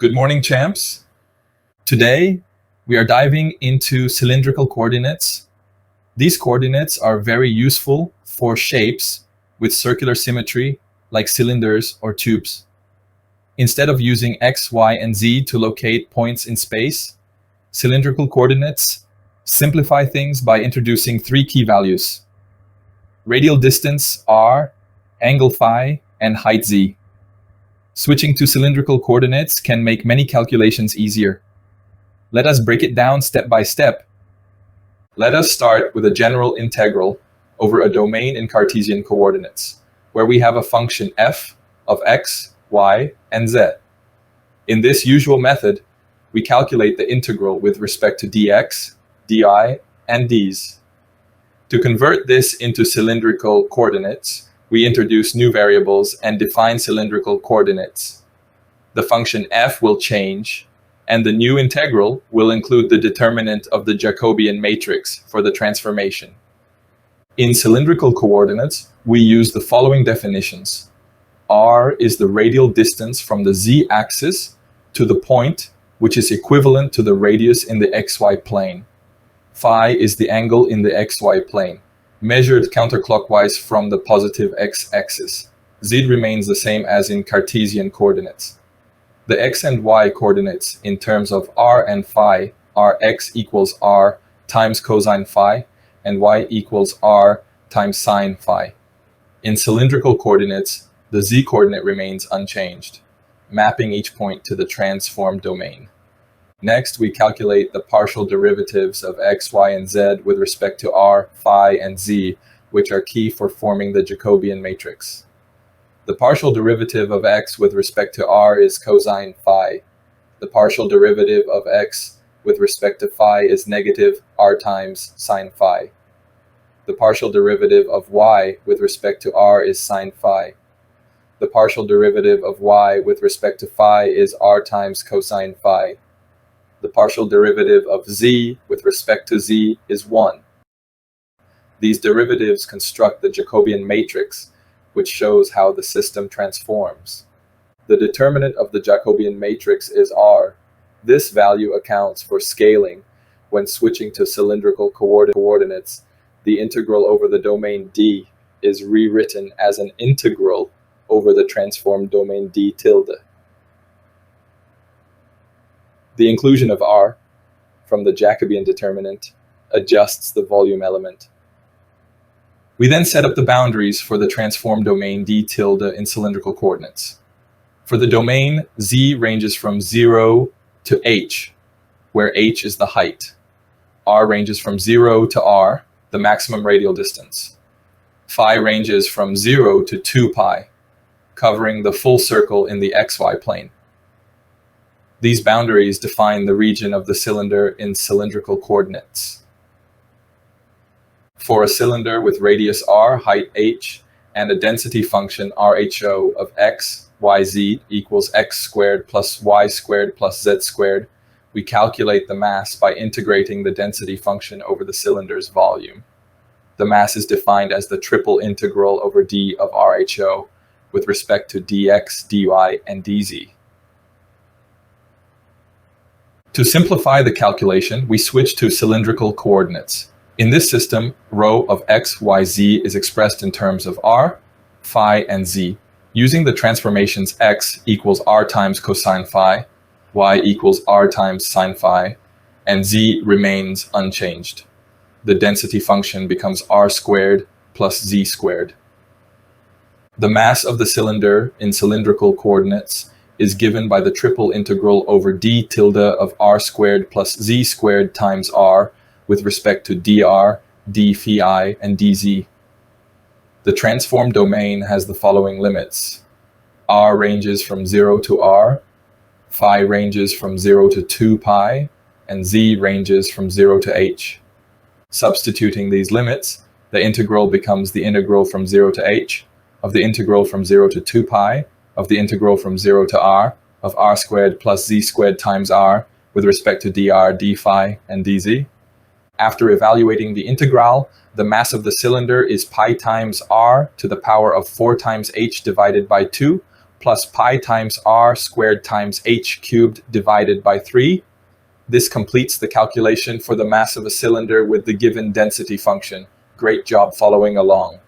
Good morning, champs. Today, we are diving into cylindrical coordinates. These coordinates are very useful for shapes with circular symmetry, like cylinders or tubes. Instead of using x, y, and z to locate points in space, cylindrical coordinates simplify things by introducing three key values: radial distance r, angle phi, and height z. Switching to cylindrical coordinates can make many calculations easier. Let us break it down step by step. Let us start with a general integral over a domain in Cartesian coordinates, where we have a function f of x, y, and z. In this usual method, we calculate the integral with respect to dx, di, and d's. To convert this into cylindrical coordinates, we introduce new variables and define cylindrical coordinates. The function f will change, and the new integral will include the determinant of the Jacobian matrix for the transformation. In cylindrical coordinates, we use the following definitions. R is the radial distance from the z-axis to the point, which is equivalent to the radius in the xy plane. Phi is the angle in the xy plane, measured counterclockwise from the positive x-axis. Z remains the same as in Cartesian coordinates. The x and y coordinates in terms of r and phi are x equals r times cosine phi and y equals r times sine phi. In cylindrical coordinates, the z coordinate remains unchanged, mapping each point to the transformed domain. Next, we calculate the partial derivatives of x, y, and z with respect to r, phi, and z, which are key for forming the Jacobian matrix. The partial derivative of x with respect to r is cosine phi. The partial derivative of x with respect to phi is negative r times sine phi. The partial derivative of y with respect to r is sine phi. The partial derivative of y with respect to phi is r times cosine phi. The partial derivative of z with respect to z is 1. These derivatives construct the Jacobian matrix, which shows how the system transforms. The determinant of the Jacobian matrix is r. This value accounts for scaling. When switching to cylindrical coordinates, the integral over the domain d is rewritten as an integral over the transformed domain d tilde. The inclusion of r from the Jacobian determinant adjusts the volume element. We then set up the boundaries for the transformed domain d tilde in cylindrical coordinates. For the domain, z ranges from 0 to h, where h is the height. R ranges from 0 to r, the maximum radial distance. Phi ranges from 0 to 2 pi, covering the full circle in the xy plane. These boundaries define the region of the cylinder in cylindrical coordinates. For a cylinder with radius r, height h, and a density function rho of x, y, z equals x squared plus y squared plus z squared, we calculate the mass by integrating the density function over the cylinder's volume. The mass is defined as the triple integral over d of rho with respect to dx, dy, and dz. To simplify the calculation, we switch to cylindrical coordinates. In this system, rho of x, y, z is expressed in terms of r, phi, and z. Using the transformations x equals r times cosine phi, y equals r times sine phi, and z remains unchanged. The density function becomes r squared plus z squared. The mass of the cylinder in cylindrical coordinates is given by the triple integral over d tilde of r squared plus z squared times r with respect to dr, d phi, and dz. The transformed domain has the following limits. R ranges from 0 to r, phi ranges from 0 to 2 pi, and z ranges from 0 to h. Substituting these limits, the integral becomes the integral from 0 to h, of the integral from 0 to 2 pi, of the integral from 0 to r, of r squared plus z squared times r with respect to dr, d phi, and dz. After evaluating the integral, the mass of the cylinder is pi times r to the power of 4 times h divided by 2 plus pi times r squared times h cubed divided by 3. This completes the calculation for the mass of a cylinder with the given density function. Great job following along.